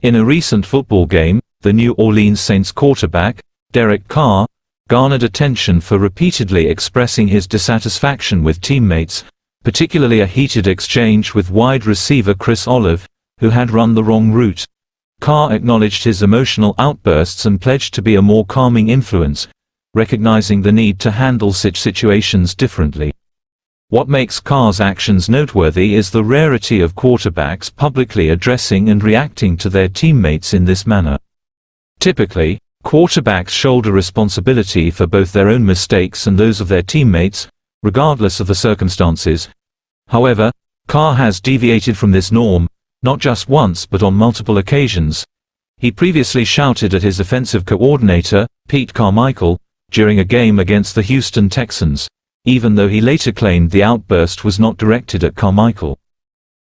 In a recent football game, the New Orleans Saints quarterback, Derek Carr, garnered attention for repeatedly expressing his dissatisfaction with teammates, particularly a heated exchange with wide receiver Chris Olave, who had run the wrong route. Carr acknowledged his emotional outbursts and pledged to be a more calming influence, recognizing the need to handle such situations differently. What makes Carr's actions noteworthy is the rarity of quarterbacks publicly addressing and reacting to their teammates in this manner. Typically, quarterbacks shoulder responsibility for both their own mistakes and those of their teammates, regardless of the circumstances. However, Carr has deviated from this norm, not just once but on multiple occasions. He previously shouted at his offensive coordinator, Pete Carmichael, during a game against the Houston Texans, even though he later claimed the outburst was not directed at Carmichael.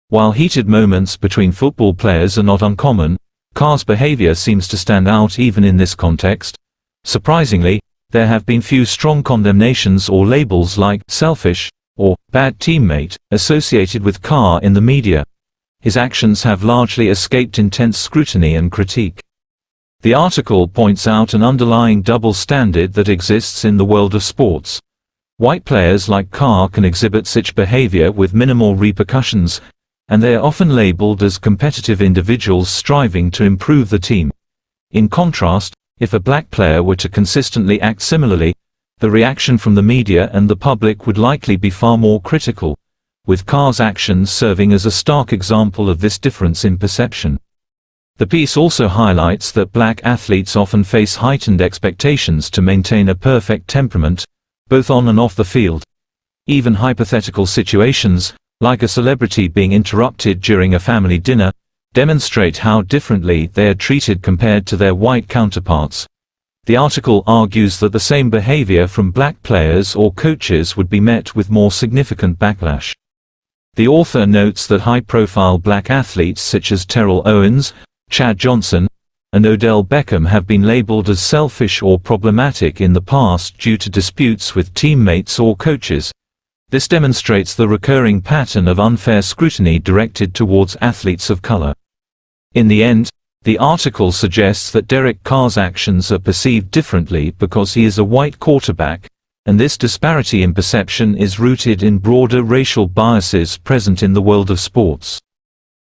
While heated moments between football players are not uncommon, Carr's behavior seems to stand out even in this context. Surprisingly, there have been few strong condemnations or labels like selfish or bad teammate associated with Carr in the media. His actions have largely escaped intense scrutiny and critique. The article points out an underlying double standard that exists in the world of sports. White players like Carr can exhibit such behavior with minimal repercussions, and they are often labeled as competitive individuals striving to improve the team. In contrast, if a black player were to consistently act similarly, the reaction from the media and the public would likely be far more critical, with Carr's actions serving as a stark example of this difference in perception. The piece also highlights that black athletes often face heightened expectations to maintain a perfect temperament, both on and off the field. Even hypothetical situations, like a celebrity being interrupted during a family dinner, demonstrate how differently they are treated compared to their white counterparts. The article argues that the same behavior from black players or coaches would be met with more significant backlash. The author notes that high-profile black athletes such as Terrell Owens, Chad Johnson, and Odell Beckham have been labeled as selfish or problematic in the past due to disputes with teammates or coaches. This demonstrates the recurring pattern of unfair scrutiny directed towards athletes of color. In the end, the article suggests that Derek Carr's actions are perceived differently because he is a white quarterback, and this disparity in perception is rooted in broader racial biases present in the world of sports.